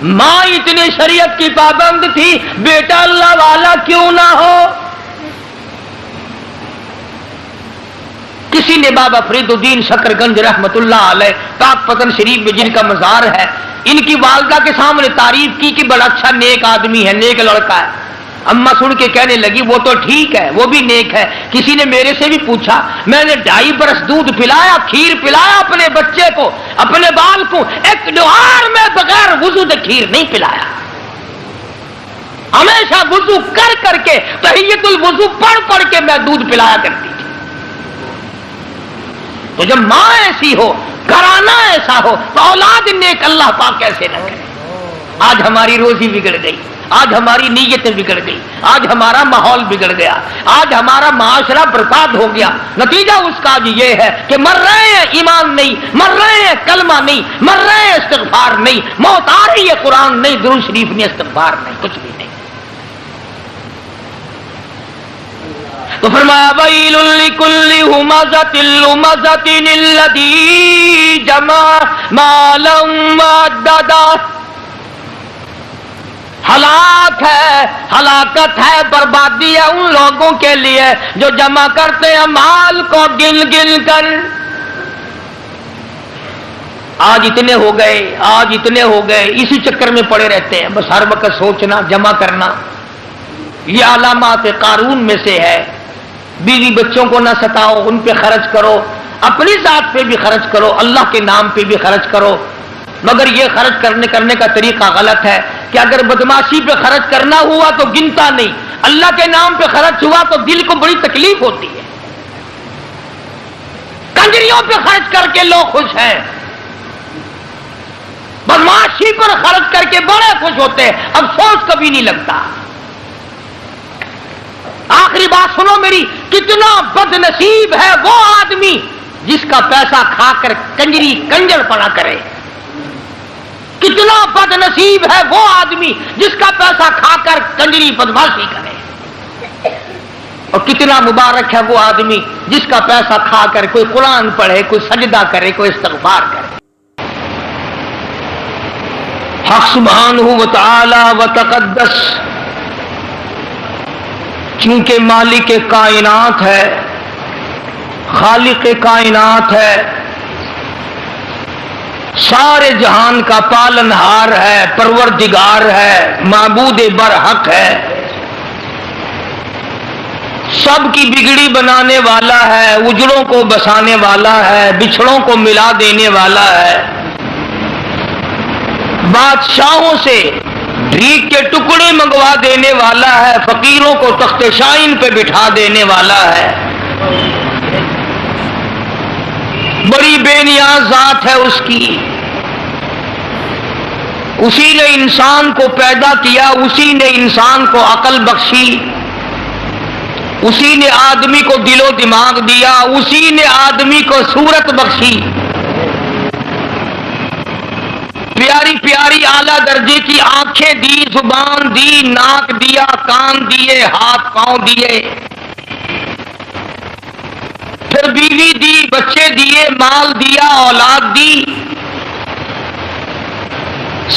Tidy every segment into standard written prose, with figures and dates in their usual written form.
ماں اتنی شریعت کی پابند تھی، بیٹا اللہ والا کیوں نہ ہو؟ کسی نے بابا فرید الدین شکرگنج رحمت اللہ علیہ پاک پتن شریف میں جن کا مزار ہے، ان کی والدہ کے سامنے تعریف کی کہ بڑا اچھا نیک آدمی ہے، نیک لڑکا ہے۔ اماں سن کے کہنے لگی وہ تو ٹھیک ہے، وہ بھی نیک ہے۔ کسی نے میرے سے بھی پوچھا، میں نے 2.5 برس دودھ پلایا، کھیر پلایا اپنے بچے کو، اپنے بال کو، ایک جوہر میں بغیر وضو کے کھیر نہیں پلایا، ہمیشہ وضو کر کر کے تحیت الوضو پڑھ کے میں دودھ پلایا کرتی تھی۔ تو جب ماں ایسی ہو، گھرانہ ایسا ہو، تو اولاد نیک اللہ پاک کیسے نہ کرے؟ آج ہماری روزی بگڑ گئی، آج ہماری نیتیں بگڑ گئی، آج ہمارا ماحول بگڑ گیا، آج ہمارا معاشرہ برباد ہو گیا۔ نتیجہ اس کا آج یہ ہے کہ مر رہے ہیں ایمان نہیں، مر رہے ہیں کلمہ نہیں، مر رہے ہیں استغفار نہیں، موت آ رہی ہے قرآن نہیں، درود شریف نہیں، استغفار نہیں، کچھ بھی نہیں۔ تو فرمایا ویل لکل ہمزۃ لمزۃ الذی جمع مالا وعددا، ہلاک ہے، ہلاکت ہے، بربادی ہے ان لوگوں کے لیے جو جمع کرتے ہیں مال کو گن گن کر۔ آج اتنے ہو گئے، آج اتنے ہو گئے، اسی چکر میں پڑے رہتے ہیں، بس ہر وقت سوچنا، جمع کرنا۔ یہ علامات قارون میں سے ہے۔ بیوی بچوں کو نہ ستاؤ، ان پہ خرچ کرو، اپنی ذات پہ بھی خرچ کرو، اللہ کے نام پہ بھی خرچ کرو، مگر یہ خرچ کرنے کا طریقہ غلط ہے کہ اگر بدماشی پہ خرچ کرنا ہوا تو گنتا نہیں، اللہ کے نام پہ خرچ ہوا تو دل کو بڑی تکلیف ہوتی ہے۔ کنجریوں پہ خرچ کر کے لوگ خوش ہیں، بدماشی پر خرچ کر کے بڑے خوش ہوتے ہیں، افسوس کبھی نہیں لگتا۔ آخری بات سنو میری، کتنا بد نصیب ہے وہ آدمی جس کا پیسہ کھا کر کنجری کنجر پڑا کرے، کتنا بد نصیب ہے وہ آدمی جس کا پیسہ کھا کر کنجری بدماشی کرے، اور کتنا مبارک ہے وہ آدمی جس کا پیسہ کھا کر کوئی قرآن پڑھے، کوئی سجدہ کرے، کوئی استغفار کرے۔ حق سبحانہ و تعالی و تقدس چونکہ مالک کائنات ہے، خالق کائنات ہے، سارے جہان کا پالنہار ہے، پروردگار ہے، معبود برحق ہے، سب کی بگڑی بنانے والا ہے، اجڑوں کو بسانے والا ہے، بچھڑوں کو ملا دینے والا ہے، بادشاہوں سے بھیک کے ٹکڑے منگوا دینے والا ہے، فقیروں کو تخت شاہین پہ بٹھا دینے والا ہے، بڑی بے نیاز ذات ہے اس کی۔ اسی نے انسان کو پیدا کیا، اسی نے انسان کو عقل بخشی، اسی نے آدمی کو دل و دماغ دیا، اسی نے آدمی کو صورت بخشی، پیاری پیاری اعلیٰ درجے کی آنکھیں دی، زبان دی، ناک دیا، کان دیے، ہاتھ پاؤں دیے، پھر بیوی دی، بچے دیے، مال دیا، اولاد دی،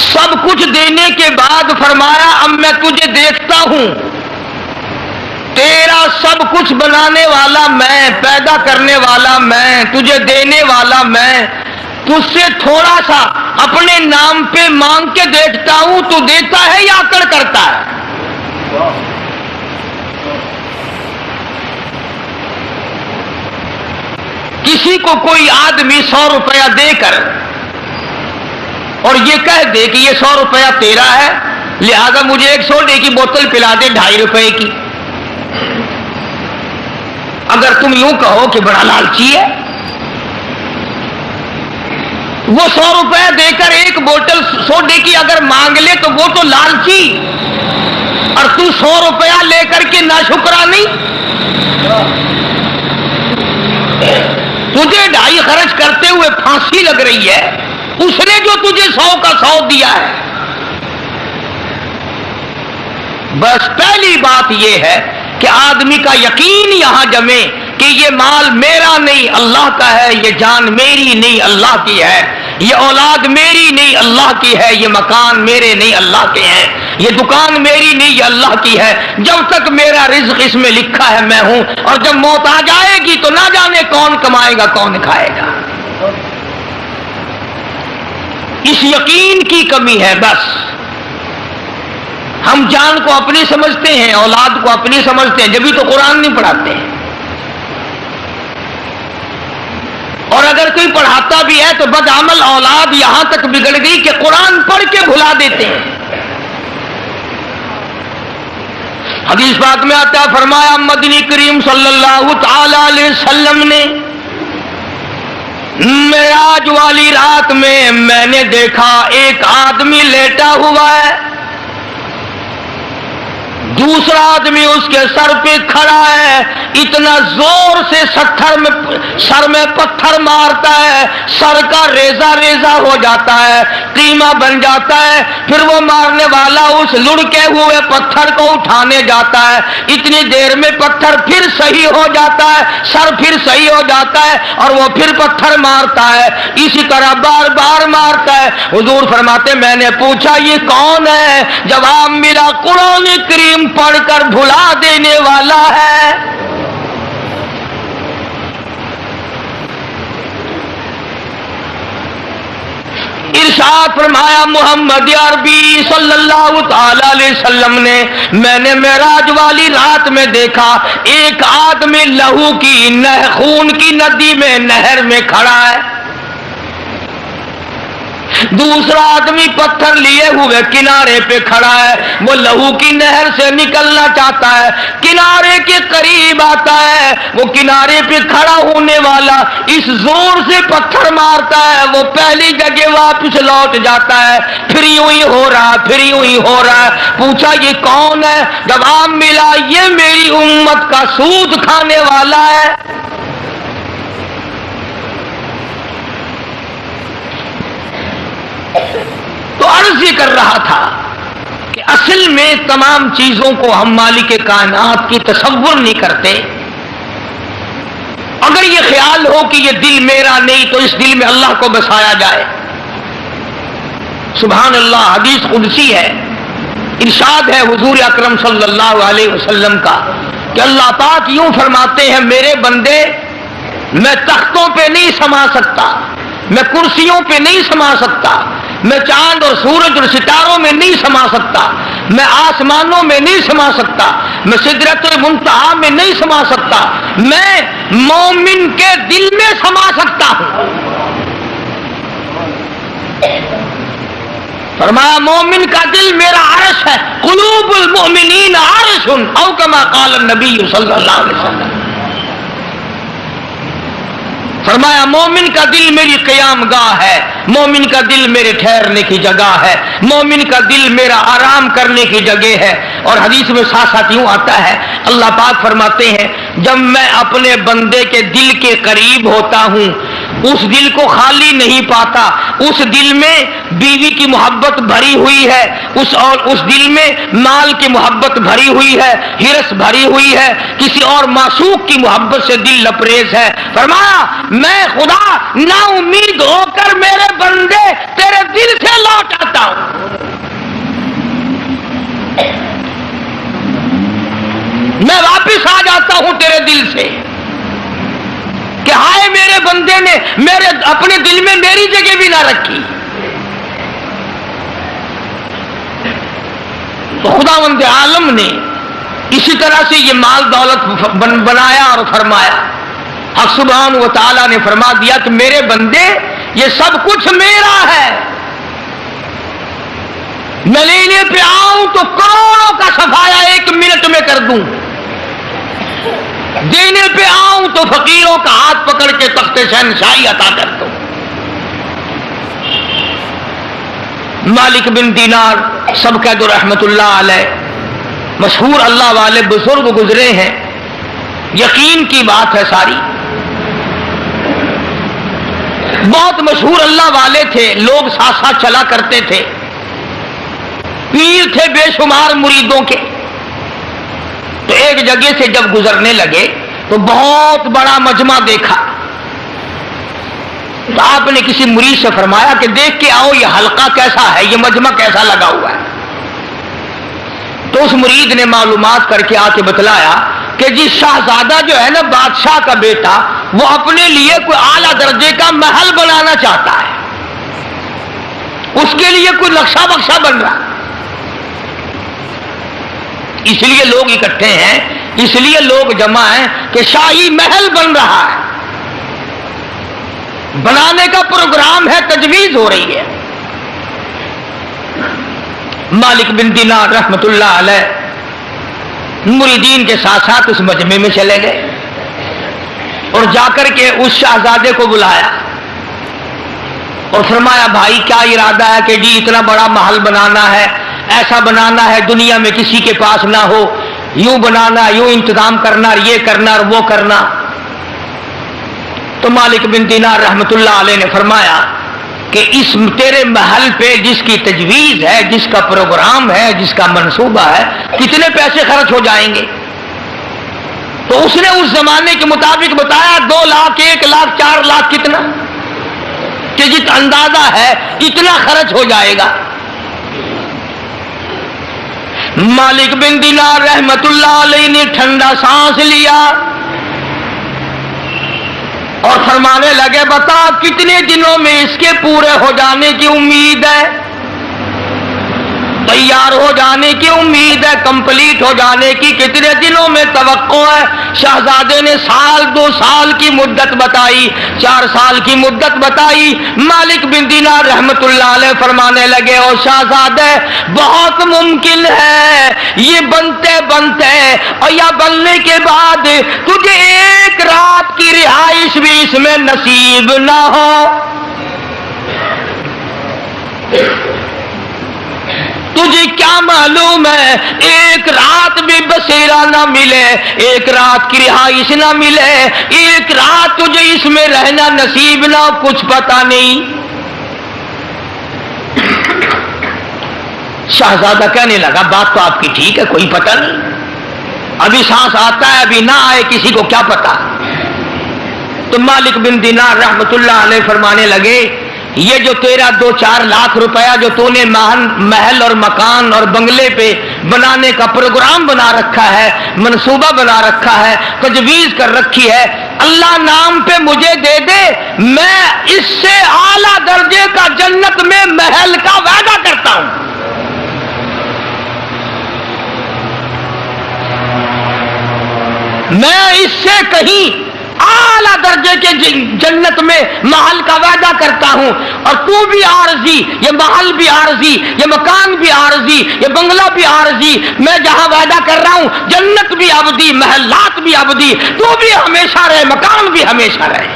سب کچھ دینے کے بعد فرمایا اب میں تجھے دیکھتا ہوں، تیرا سب کچھ بنانے والا میں، پیدا کرنے والا میں، تجھے دینے والا میں، تجھ سے تھوڑا سا اپنے نام پہ مانگ کے دیکھتا ہوں، تو دیتا ہے یا اکڑ کرتا ہے؟ کسی کو کوئی آدمی 100 روپیہ دے کر اور یہ کہہ دے کہ یہ 100 روپیہ تیرا ہے، لہذا مجھے ایک سوڈے کی بوتل پلا دے 2.5 روپے کی، اگر تم یوں کہو کہ بڑا لالچی ہے، وہ 100 روپے دے کر ایک بوتل سوڈے کی اگر مانگ لے تو وہ تو لالچی، اور تو 100 روپیہ لے کر کے ناشکرا نہیں، تجھے 2.5 خرچ کرتے ہوئے پھانسی لگ رہی ہے، اس نے جو تجھے 100 کا 100 دیا ہے۔ بس پہلی بات یہ ہے کہ آدمی کا یقین یہاں جمے کہ یہ مال میرا نہیں اللہ کا ہے، یہ جان میری نہیں اللہ کی ہے، یہ اولاد میری نہیں اللہ کی ہے، یہ مکان میرے نہیں اللہ کے ہیں، یہ دکان میری نہیں یہ اللہ کی ہے، جب تک میرا رزق اس میں لکھا ہے میں ہوں، اور جب موت آ جائے گی تو نہ جانے کون کمائے گا کون کھائے گا۔ اس یقین کی کمی ہے بس۔ ہم جان کو اپنی سمجھتے ہیں، اولاد کو اپنی سمجھتے ہیں، جبھی تو قرآن نہیں پڑھاتے ہیں، اور اگر کوئی پڑھاتا بھی ہے تو بدعمل اولاد یہاں تک بگڑ گئی کہ قرآن پڑھ کے بھلا دیتے ہیں۔ حدیث پاک میں آتا ہے، فرمایا مدنی کریم صلی اللہ تعالی علیہ وسلم نے معراج والی رات میں نے دیکھا ایک آدمی لیٹا ہوا ہے، دوسرا آدمی اس کے سر پہ کھڑا ہے، اتنا زور سے سر میں پتھر مارتا ہے، سر کا ریزہ ریزہ ہو جاتا ہے، قیمہ بن جاتا ہے، پھر وہ مارنے والا اس لڑکے ہوئے پتھر کو اٹھانے جاتا ہے، اتنی دیر میں پتھر پھر صحیح ہو جاتا ہے، سر پھر صحیح ہو جاتا ہے، اور وہ پھر پتھر مارتا ہے، اسی طرح بار بار مارتا ہے۔ حضور فرماتے میں نے پوچھا یہ کون ہے؟ جواب ملا قرآن کریم پڑھ کر بھلا دینے والا ہے۔ ارشاد فرمایا محمد عربی صلی اللہ تعالی علیہ وسلم نے میں نے معراج والی رات میں دیکھا ایک آدمی لہو کی خون کی ندی میں نہر میں کھڑا ہے، دوسرا آدمی پتھر لیے ہوئے کنارے پہ کھڑا ہے، وہ لہو کی نہر سے نکلنا چاہتا ہے، کنارے کے قریب آتا ہے، وہ کنارے پہ کھڑا ہونے والا اس زور سے پتھر مارتا ہے، وہ پہلی جگہ واپس لوٹ جاتا ہے، پھر یوں ہی ہو رہا پھر یوں ہی ہو رہا ہے۔ پوچھا یہ کون ہے؟ جواب ملا یہ میری امت کا سود کھانے والا ہے۔ تو عرض یہ کر رہا تھا کہ اصل میں تمام چیزوں کو ہم مالک کائنات کی تصور نہیں کرتے۔ اگر یہ خیال ہو کہ یہ دل میرا نہیں تو اس دل میں اللہ کو بسایا جائے۔ سبحان اللہ، حدیث قدسی ہے، ارشاد ہے حضور اکرم صلی اللہ علیہ وسلم کا کہ اللہ پاک یوں فرماتے ہیں میرے بندے میں تختوں پہ نہیں سما سکتا، میں کرسیوں پہ نہیں سما سکتا، میں چاند اور سورج اور ستاروں میں نہیں سما سکتا، میں آسمانوں میں نہیں سما سکتا، میں سدرۃ المنتہا میں نہیں سما سکتا، میں مومن کے دل میں سما سکتا ہوں۔ فرمایا مومن کا دل میرا عرش ہے، قلوب المؤمنین عرش او کما قال النبی صلی اللہ علیہ وسلم۔ فرمایا مومن کا دل میری قیام گاہ ہے، مومن کا دل میرے ٹھہرنے کی جگہ ہے، مومن کا دل میرا آرام کرنے کی جگہ ہے۔ اور حدیث میں ساتھ ساتھ یوں آتا ہے اللہ پاک فرماتے ہیں جب میں اپنے بندے کے دل کے قریب ہوتا ہوں اس دل کو خالی نہیں پاتا، اس دل میں بیوی کی محبت بھری ہوئی ہے، اس دل میں مال کی محبت بھری ہوئی ہے، ہرس بھری ہوئی ہے، کسی اور معشوق کی محبت سے دل لبریز ہے۔ فرمایا میں خدا نا امید ہو کر میرے بندے تیرے دل سے لوٹ آتا ہوں، میں واپس آ جاتا ہوں تیرے دل سے کہ ہائے میرے بندے نے میرے اپنے دل میں میری جگہ بھی نہ رکھی۔ تو خداوند عالم نے اسی طرح سے یہ مال دولت بنایا اور فرمایا، حق سبحانہ و تعالیٰ نے فرما دیا کہ میرے بندے یہ سب کچھ میرا ہے، میں لینے پہ آؤں تو کروڑوں کا صفایا ایک منٹ میں کر دوں، دینے پہ آؤں تو فقیروں کا ہاتھ پکڑ کے تخت شہنشاہی عطا کر دوں۔ مالک بن دینار سب کہہ دو رحمت اللہ علیہ، مشہور اللہ والے بزرگ گزرے ہیں، یقین کی بات ہے ساری، بہت مشہور اللہ والے تھے، لوگ ساتھ ساتھ چلا کرتے تھے، پیر تھے بے شمار مریدوں کے۔ تو ایک جگہ سے جب گزرنے لگے تو بہت بڑا مجمع دیکھا، تو آپ نے کسی مرید سے فرمایا کہ دیکھ کے آؤ یہ حلقہ کیسا ہے، یہ مجمع کیسا لگا ہوا ہے۔ تو اس مرید نے معلومات کر کے آ کے بتلایا کہ جی شہزادہ جو ہے نا بادشاہ کا بیٹا، وہ اپنے لیے کوئی اعلیٰ درجے کا محل بنانا چاہتا ہے، اس کے لیے کوئی نقشہ بکشہ بن رہا ہے، اس لیے لوگ اکٹھے ہیں، اس لیے لوگ جمع ہیں کہ شاہی محل بن رہا ہے، بنانے کا پروگرام ہے، تجویز ہو رہی ہے۔ مالک بن دینار رحمت اللہ علیہ مریدین کے ساتھ ساتھ اس مجمع میں چلے گئے اور جا کر کے اس شہزادے کو بلایا اور فرمایا بھائی کیا ارادہ ہے کہ جی اتنا بڑا محل بنانا ہے، ایسا بنانا ہے دنیا میں کسی کے پاس نہ ہو، یوں بنانا، یوں انتظام کرنا، یہ کرنا اور وہ کرنا۔ تو مالک بن دینار رحمت اللہ علیہ نے فرمایا کہ اس تیرے محل پہ جس کی تجویز ہے، جس کا پروگرام ہے، جس کا منصوبہ ہے، کتنے پیسے خرچ ہو جائیں گے؟ تو اس نے اس زمانے کے مطابق بتایا 2 لاکھ، 1 لاکھ، 4 لاکھ، کتنا کہ جت اندازہ ہے اتنا خرچ ہو جائے گا۔ مالک بن دینار رحمت اللہ علیہ نے ٹھنڈا سانس لیا اور فرمانے لگے بتا کتنے دنوں میں اس کے پورے ہو جانے کی امید ہے، تیار ہو جانے کی امید ہے، کمپلیٹ ہو جانے کی کتنے دنوں میں توقع ہے؟ شہزادے نے 1-2 سال کی مدت بتائی، 4 سال کی مدت بتائی۔ مالک بن دینار رحمت اللہ علیہ فرمانے لگے او شہزادے بہت ممکن ہے یہ بنتے بنتے اور یا بننے کے بعد تجھے 1 رات کی رہائش بھی اس میں نصیب نہ ہو۔ تجھے کیا معلوم ہے 1 رات بھی بسیرا نہ ملے، 1 رات کی رہائش نہ ملے، 1 رات تجھے اس میں رہنا نصیب نہ ہو، کچھ پتا نہیں۔ شہزادہ کہنے لگا بات تو آپ کی ٹھیک ہے، کوئی پتہ نہیں، ابھی سانس آتا ہے ابھی نہ آئے، کسی کو کیا پتا۔ تو مالک بن دینار رحمت اللہ علیہ فرمانے لگے یہ جو تیرا 2-4 لاکھ روپیہ جو تو نے محل اور مکان اور بنگلے پہ بنانے کا پروگرام بنا رکھا ہے، منصوبہ بنا رکھا ہے، تجویز کر رکھی ہے، اللہ نام پہ مجھے دے دے، میں اس سے اعلیٰ درجے کا جنت میں محل کا وعدہ کرتا ہوں۔ میں اس سے کہیں اعلیٰ درجے کے جنت میں محل کا وعدہ کرتا ہوں، اور تو بھی عارضی، یہ محل بھی عارضی، یہ مکان بھی عارضی، یہ بنگلہ بھی عارضی، میں جہاں وعدہ کر رہا ہوں جنت بھی ابدی، محلات بھی ابدی، تو بھی ہمیشہ رہے، مکان بھی ہمیشہ رہے۔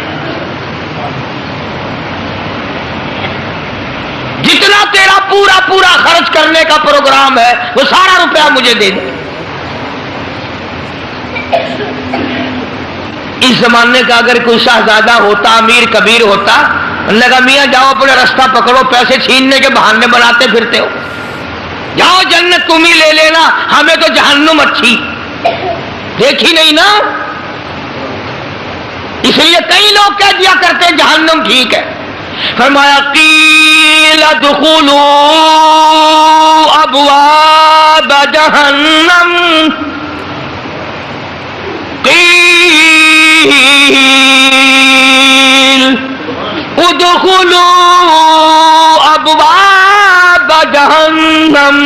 جتنا تیرا پورا خرچ کرنے کا پروگرام ہے وہ سارا روپیہ مجھے دے دے۔ اس زمانے کا اگر کوئی شہزادہ ہوتا، امیر کبیر ہوتا، لگا میاں جاؤ اپنا راستہ پکڑو، پیسے چھیننے کے بہانے بناتے پھرتے ہو، جاؤ جنت تم ہی لے لینا، ہمیں تو جہنم اچھی دیکھی نہیں نا۔ اس لیے کئی لوگ کہہ دیا کرتے جہنم ٹھیک ہے۔ فرمایا قیل ادخلوا ابواب جہنم، ادخلوا ابواب جہنم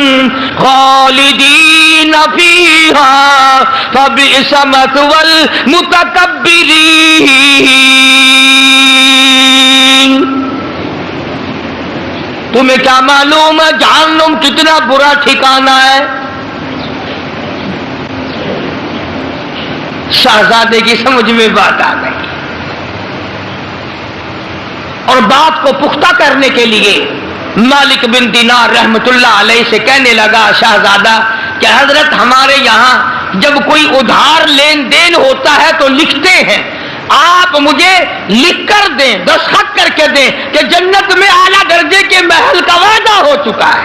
خالدین فیہا فبئس مثوی المتکبرین۔ تمہیں کیا معلوم ہے جہنم کتنا برا ٹھکانہ ہے؟ شہزادے کی سمجھ میں بات آ گئی، اور بات کو پختہ کرنے کے لیے مالک بن دینار رحمت اللہ علیہ سے کہنے لگا شہزادہ کہ حضرت ہمارے یہاں جب کوئی ادھار لین دین ہوتا ہے تو لکھتے ہیں، آپ مجھے لکھ کر دیں، دستخط کر کے دیں کہ جنت میں اعلیٰ درجے کے محل کا وعدہ ہو چکا ہے۔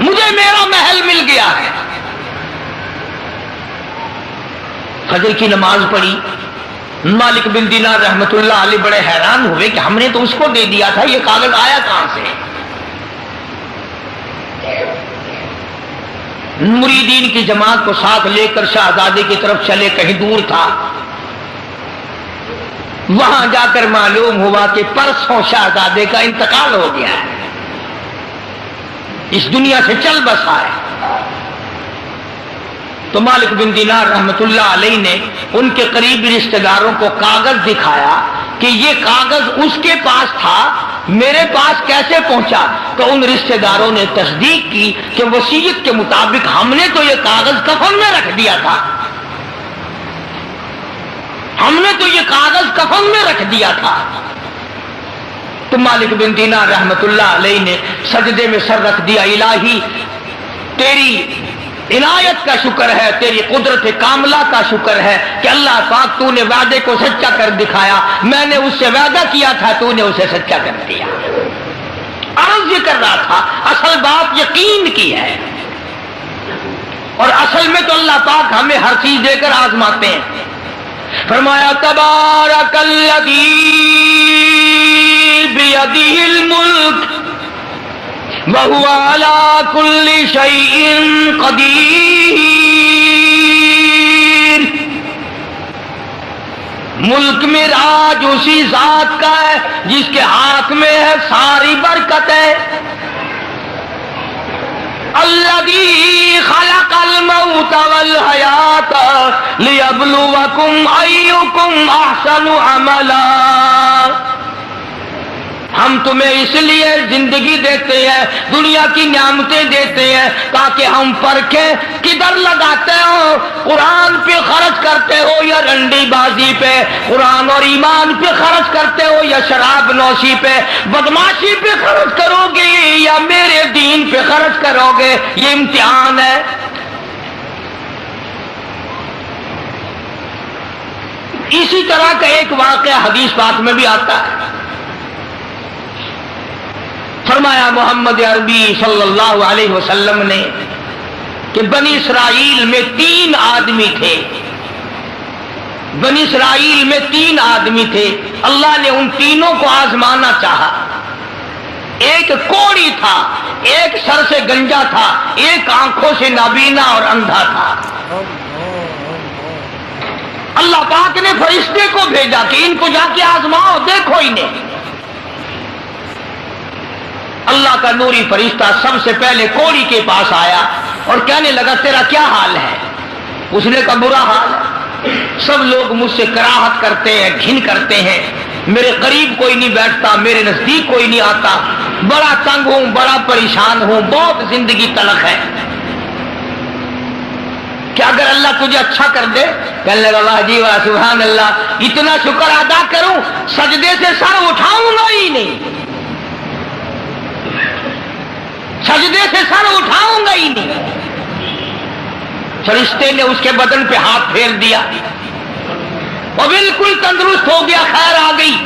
مجھے میرا محل مل گیا ہے۔ فجر کی نماز پڑھی، مالک بن دینار رحمت اللہ علیہ بڑے حیران ہوئے کہ ہم نے تو اس کو دے دیا تھا، یہ کاغذ آیا کہاں سے؟ مریدین کی جماعت کو ساتھ لے کر شہزادے کی طرف چلے، کہیں دور تھا، وہاں جا کر معلوم ہوا کہ پرسوں شہزادے کا انتقال ہو گیا ہے، اس دنیا سے چل بسا ہے۔ تو مالک بن دینار رحمت اللہ علیہ نے ان کے قریبی رشتہ داروں کو کاغذ دکھایا کہ یہ کاغذ اس کے پاس تھا، میرے پاس کیسے پہنچا؟ تو ان رشتہ داروں نے تصدیق کی کہ وصیت کے مطابق ہم نے تو یہ کاغذ کفن میں رکھ دیا تھا، ہم نے تو یہ کاغذ کفن میں رکھ دیا تھا۔ تو مالک بن دینار رحمت اللہ علیہ نے سجدے میں سر رکھ دیا، الہی تیری عنایت کا شکر ہے، تیری قدرت کاملہ کا شکر ہے کہ اللہ پاک تو نے وعدے کو سچا کر دکھایا، میں نے اس سے وعدہ کیا تھا، تو نے اسے سچا کر دیا۔ عرض یہ کر رہا تھا اصل بات یقین کی ہے، اور اصل میں تو اللہ پاک ہمیں ہر چیز دے کر آزماتے ہیں۔ فرمایا تبارک الذی بیدہ الملک وَهُوَ عَلَى كُلِّ شَيْءٍ قَدِيرٌ۔ ملک میں راج اسی ذات کا ہے جس کے ہاتھ میں ہے ساری برکتیں۔ الذی خلق الموت والحیات لیبلوکم ایکم احسن عملا۔ ہم تمہیں اس لیے زندگی دیتے ہیں، دنیا کی نعمتیں دیتے ہیں تاکہ ہم پرکھیں کدھر لگاتے ہو، قرآن پہ خرچ کرتے ہو یا رنڈی بازی پہ، قرآن اور ایمان پہ خرچ کرتے ہو یا شراب نوشی پہ، بدماشی پہ خرچ کرو گے یا میرے دین پہ خرچ کرو گے، یہ امتحان ہے۔ اسی طرح کا ایک واقعہ حدیث پاک میں بھی آتا ہے۔ فرمایا محمد عربی صلی اللہ علیہ وسلم نے کہ بنی اسرائیل میں 3 آدمی تھے، بنی اسرائیل میں 3 آدمی تھے، اللہ نے ان تینوں کو آزمانا چاہا۔ ایک کوڑی تھا، ایک سر سے گنجا تھا، ایک آنکھوں سے نابینا اور اندھا تھا۔ اللہ پاک نے فرشتے کو بھیجا کہ ان کو جا کے آزماؤ، دیکھو انہیں۔ اللہ کا نوری فرشتہ سب سے پہلے کوڑی کے پاس آیا اور کہنے لگا تیرا کیا حال ہے؟ اس نے کہا برا حال ہے، سب لوگ مجھ سے کراہت کرتے ہیں، گھن کرتے ہیں، میرے قریب کوئی نہیں بیٹھتا، میرے نزدیک کوئی نہیں آتا، بڑا تنگ ہوں، بڑا پریشان ہوں، بہت زندگی تلخ ہے۔ کہ اگر اللہ تجھے اچھا کر دے، کہنے لگا واہ جی واہ سبحان اللہ، اتنا شکر ادا کروں سجدے سے سر اٹھاؤں گا ہی نہیں، سجدے سے سر اٹھاؤں گا ہی نہیں۔ فرشتے نے اس کے بدن پہ ہاتھ پھیر دیا، وہ بالکل تندرست ہو گیا، خیر آ گئی۔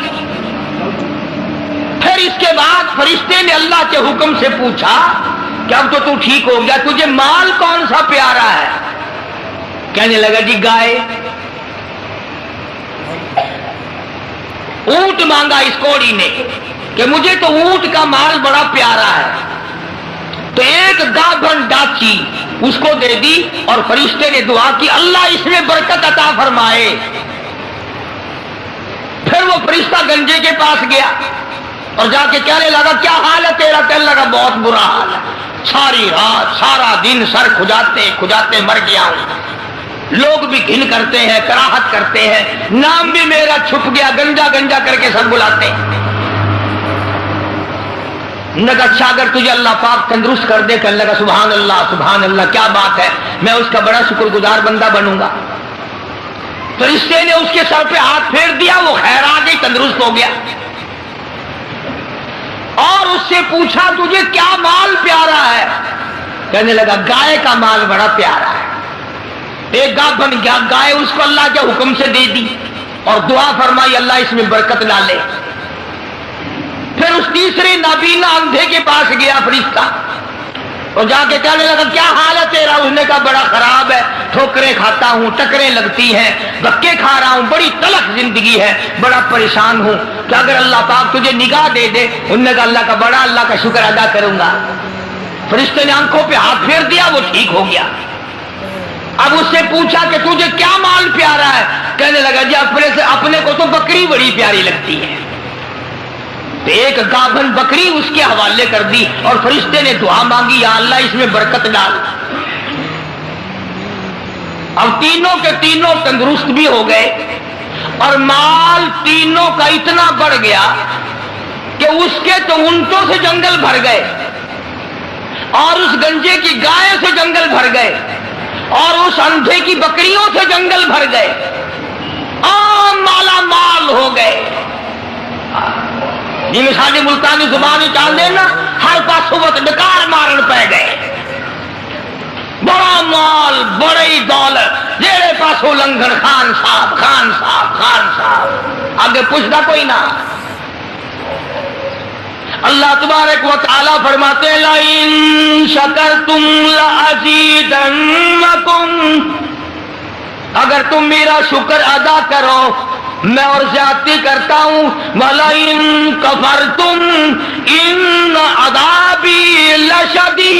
پھر اس کے بعد فرشتے نے اللہ کے حکم سے پوچھا کہ اب تو ٹھیک ہو گیا، تجھے مال کون سا پیارا ہے؟ کہنے لگا جی گائے۔ اونٹ مانگا اس کوڑی نے کہ مجھے تو اونٹ کا مال بڑا پیارا ہے، تو ایک گابھن ڈاچی اس کو دے دی اور فرشتے نے دعا کی اللہ اس میں برکت عطا فرمائے۔ پھر وہ فرشتہ گنجے کے پاس گیا اور جا کے کہنے لگا کیا حال ہے تیرا؟ کہنے لگا بہت برا حال ہے، ساری رات سارا دن سر کھجاتے کھجاتے مر گیا ہوں، لوگ بھی گھن کرتے ہیں، کراہت کرتے ہیں، نام بھی میرا چھپ گیا، گنجا گنجا کر کے سب بلاتے ہیں۔ اچھا اگر تجھے اللہ پاک تندرست کر دے، کہنے لگا سبحان اللہ کیا بات ہے، میں اس کا بڑا شکر گزار بندہ بنوں گا۔ فرشتے نے اس کے سر پہ ہاتھ پھیر دیا، وہ خیر آ گئی، تندرست ہو گیا۔ اور اس سے پوچھا تجھے کیا مال پیارا ہے؟ کہنے لگا گائے کا مال بڑا پیارا ہے۔ ایک گاہ بن گیا، گائے اس کو اللہ کے حکم سے دے دی اور دعا فرمائی اللہ اس میں برکت ڈالے۔ پھر اس تیسرے نابینا اندھے کے پاس گیا فرشتہ، اور جا کے کہنے لگا کیا حال ہے تیرا؟ اس نے کہا بڑا خراب ہے، ٹھوکریں کھاتا ہوں، ٹکریں لگتی ہیں، دھکے کھا رہا ہوں، بڑی تلخ زندگی ہے، بڑا پریشان ہوں، کہ اگر اللہ پاک تجھے نگاہ دے دے۔ انہوں نے کہا اللہ کا بڑا، اللہ کا شکر ادا کروں گا۔ فرشتے نے آنکھوں پہ ہاتھ پھیر دیا، وہ ٹھیک ہو گیا۔ اب اس سے پوچھا کہ تجھے کیا مال پیارا ہے؟ کہنے لگا جی اپنے کو تو بکری بڑی پیاری لگتی ہے۔ ایک گابھن بکری اس کے حوالے کر دی اور فرشتے نے دعا مانگی یا اللہ اس میں برکت ڈال۔ اب تینوں کے تینوں تندرست بھی ہو گئے اور مال تینوں کا اتنا بڑھ گیا کہ اس کے تو اونٹوں سے جنگل بھر گئے اور اس گنجے کی گائے سے جنگل بھر گئے اور اس اندھے کی بکریوں سے جنگل بھر گئے اور مالا مال ہو گئے۔ جی مثالی ملتانی زبانی چال دینا، ہر پاس صوبت ڈکار مارن پہ گئے، بڑا مال بڑی دولت، جیڑے پاسو لنگن خان صاحب خان صاحب خان صاحب، آگے پوچھتا کوئی نہ۔ اللہ تبارک و تعالی فرماتے ہیں لَئِن شَكَرْتُمْ لَأَزِيدَنَّكُمْ، اگر تم میرا شکر ادا کرو میں اور زیادتی کرتا ہوں، وَلَئِن كَفَرْتُمْ إِنَّ عَذَابِي لَشَدِيدٌ،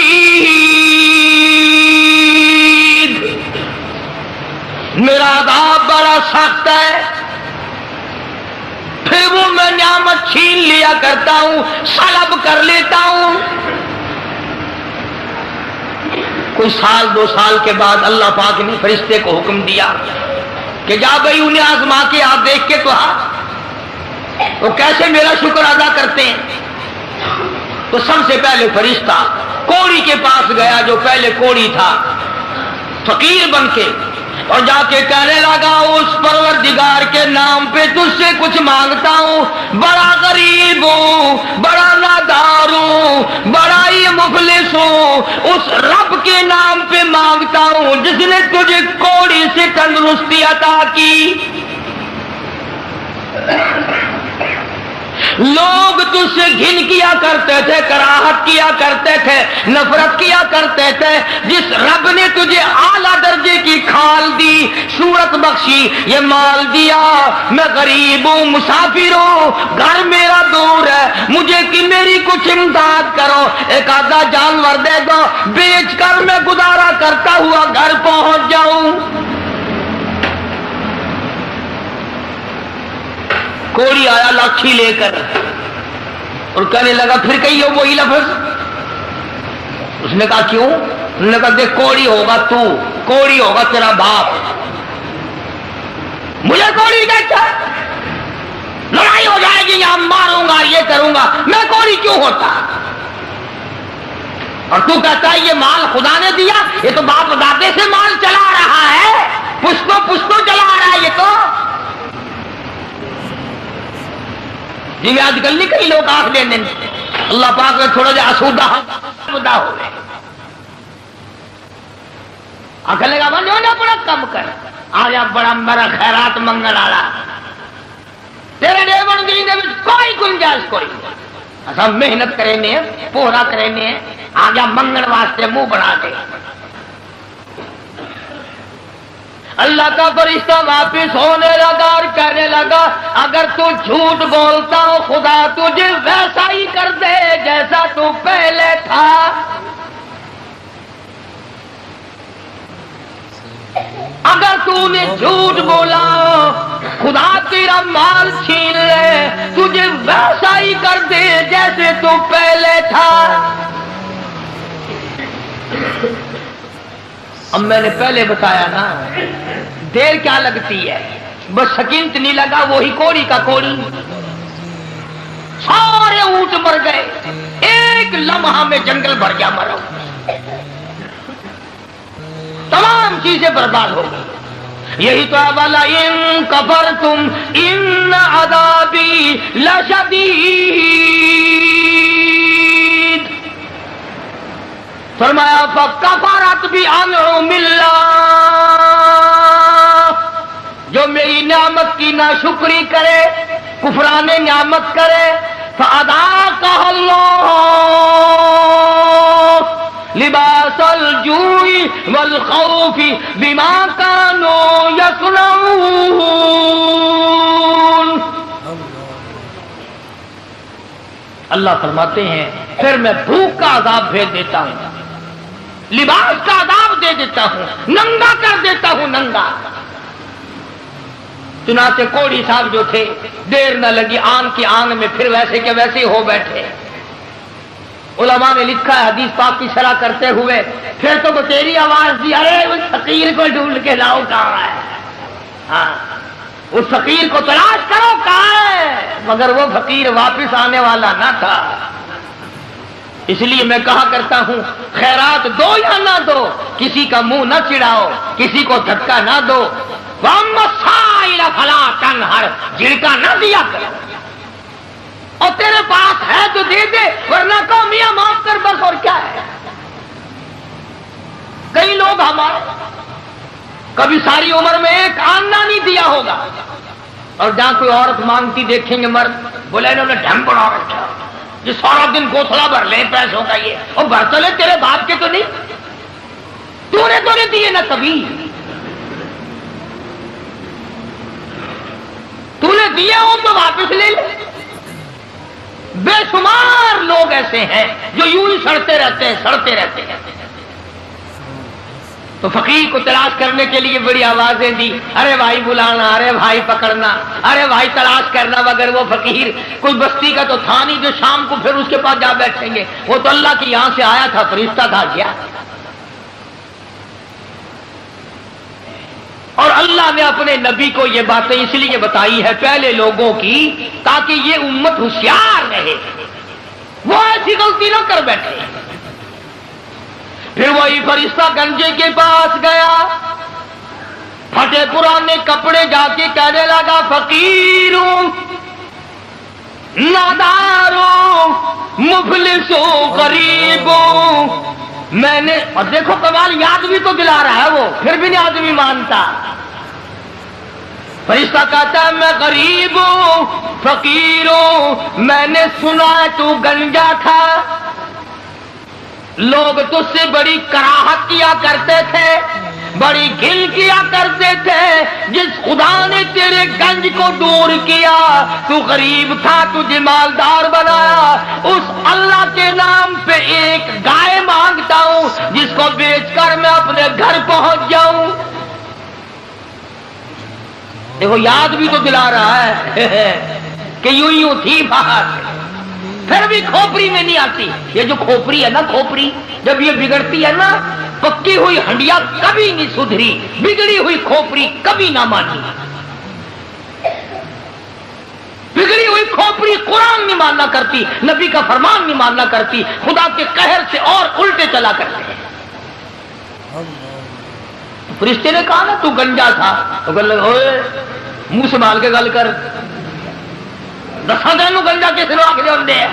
میرا عذاب بڑا سخت ہے۔ پھر وہ میں نعمت چھین لیا کرتا ہوں، سلب کر لیتا ہوں۔ کوئی سال دو سال کے بعد اللہ پاک نے فرشتے کو حکم دیا کہ جا بھائی انہیں آزما کے آپ دیکھ کے تو وہ کیسے میرا شکر ادا کرتے ہیں۔ تو سب سے پہلے فرشتہ کوڑی کے پاس گیا جو پہلے کوڑی تھا، فقیر بن کے، اور جا کے کہنے لگا اس پروردگار کے نام پہ تجھ سے کچھ مانگتا ہوں، بڑا غریب ہوں، بڑا نادار ہوں، بڑا ہی مفلس ہوں، اس رب کے نام پہ مانگتا ہوں جس نے تجھے کوڑی سے تندرستی عطا کی۔ لوگ تجھ سے گھن کیا کرتے تھے، کراہت کیا کرتے تھے، نفرت کیا کرتے تھے، جس رب نے تجھے اعلیٰ درجے کی کھال دی، صورت بخشی، یہ مال دیا، میں غریب ہوں، مسافر ہوں، گھر میرا دور ہے، مجھے کہ میری کچھ امداد کرو، ایک آدھا جانور دے دو، بیچ کر میں گزارا کرتا ہوا گھر پہنچ جاؤں۔ کوڑی آیا لاٹھی لے کر اور کہنے لگا پھر کہیے وہی لفظ۔ اس نے کہا کیوں؟ انہوں نے کہا دیکھ کوڑی ہوگا تو، کوڑی ہوگا تیرا باپ، مجھے کوڑی کہتا ہے، لڑائی ہو جائے گی یہاں ماروں گا یہ کروں گا، میں کوڑی کیوں ہوتا؟ اور تو کہتا ہے یہ مال خدا نے دیا، یہ تو باپ دادے سے مال چلا رہا ہے، پشتوں پشتوں چلا رہا ہے یہ تو۔ جی آج کل نہیں کئی لوگ آنکھ دیں اللہ پاک نے تھوڑا جا آسودہ ہو گئے، آنکھ لگا بندے نے بڑا کم کر آج آپ بڑا میرا خیرات منگل آ رہا تیرے دیون دی دے کوئی گنجائش کوئی اصا محنت کرنے پورا کرنے آگیا منگل واسطے منہ بنا دے۔ اللہ کا فرشتہ واپس ہونے لگا اور کہنے لگا اگر تو جھوٹ بولتا ہو خدا تجھے ویسا ہی کر دے جیسا تو پہلے تھا۔ اگر تو نے جھوٹ بولا خدا تیرا مال چھین لے تجھے ویسا ہی کر دے جیسے تو پہلے تھا۔ اب میں نے پہلے بتایا نا دیر کیا لگتی ہے، بس سکینت نہیں لگا وہی کوڑی کا کوڑی، سارے اونٹ مر گئے، ایک لمحہ میں جنگل بھر گیا مرا، تمام چیزیں برباد ہو گئی۔ یہی تو والا ان کفرتم ان عذابی لشدید، فرمایا فکفرت بانعم اللہ، جو میری نعمت کی ناشکری کرے کفران نعمت کرے فاذاقها اللہ، لباس الجوع والخوف بما كانوا يصنعون. اللہ فرماتے ہیں پھر میں بھوک کا عذاب بھیج دیتا ہوں، لباس کا عذاب دے دیتا ہوں، ننگا کر دیتا ہوں، ننگا. چنانچہ کوڑی صاحب جو تھے دیر نہ لگی آن کی آن میں پھر ویسے کے ویسے ہو بیٹھے. علماء نے لکھا ہے حدیث پاک کی شرح کرتے ہوئے پھر تو تیری آواز دی، ارے اس فقیر کو ڈھونڈ کے لاؤ کہاں ہے، ہاں اس فقیر کو تلاش کرو کہاں ہے. مگر وہ فقیر واپس آنے والا نہ تھا. اس لیے میں کہا کرتا ہوں خیرات دو یا نہ دو، کسی کا منہ نہ چڑھاؤ، کسی کو دھکا نہ دو. وَأَمَّا السَّائِلَ فَلَا تَنْهَرْ، جھڑکا نہ دیا کرو. اور تیرے پاس ہے تو دے دے، ورنہ کہ میاں معاف کر بس، اور کیا ہے. کئی لوگ ہمارے کبھی ساری عمر میں ایک آنا نہیں دیا ہوگا، اور جہاں کوئی عورت مانگتی دیکھیں گے مرد بولے انہوں نے ڈھم بڑا رکھا، یہ سارا دن گوتھلا بھر لیں پیسوں کا، یہ اور بھر چلے تیرے باپ کے تو نہیں، تو نے دیے نہ کبھی، تو نے دیے ہو تو واپس لے لے. بے شمار لوگ ایسے ہیں جو یوں ہی سڑتے رہتے ہیں. تو فقیر کو تلاش کرنے کے لیے بڑی آوازیں دی، ارے بھائی بلانا، ارے بھائی پکڑنا، ارے بھائی تلاش کرنا. مگر وہ فقیر کوئی بستی کا تو تھا نہیں جو شام کو پھر اس کے پاس جا بیٹھیں گے. وہ تو اللہ کی یہاں سے آیا تھا، فرشتہ تھا کیا. اور اللہ نے اپنے نبی کو یہ باتیں اس لیے بتائی ہے پہلے لوگوں کی تاکہ یہ امت ہوشیار رہے، وہ ایسی غلطی نہ کر بیٹھے. پھر وہی فرشتہ گنجے کے پاس گیا، پھٹے پرانے کپڑے جا کے کہنے لگا فقیروں ناداروں مفلسوں غریبوں. میں نے، اور دیکھو کمال، یاد بھی تو دلا رہا ہے وہ، پھر بھی نہیں آدمی مانتا. فرشتہ کہتا ہے میں غریب ہوں، فقیر ہوں، میں نے سنا ہے تو گنجا تھا، لوگ تجھ سے بڑی کراہت کیا کرتے تھے، بڑی گھل کیا کرتے تھے. جس خدا نے تیرے گنج کو دور کیا، تو غریب تھا تجھے مالدار بنایا، اس اللہ کے نام پہ ایک گائے مانگتا ہوں جس کو بیچ کر میں اپنے گھر پہنچ جاؤں. دیکھو یاد بھی تو دلا رہا ہے کہ یوں تھی بات، پھر بھی کھوپڑی میں نہیں آتی. یہ جو کھوپڑی ہے نا، کھوپڑی جب یہ بگڑتی ہے نا، پکی ہوئی ہنڈیا کبھی نہیں سدھری، بگڑی ہوئی کھوپڑی کبھی نہ مانی. بگڑی ہوئی کھوپڑی قرآن نہیں ماننا کرتی، نبی کا فرمان نہیں ماننا کرتی، خدا کے قہر سے اور الٹے چلا کرتے ہیں. فرشتے نے کہا نا تو گنجا تھا، تو منہ سنبھال کے گل کر، دسا دن گنجا کس نے آخر ہوتے ہیں.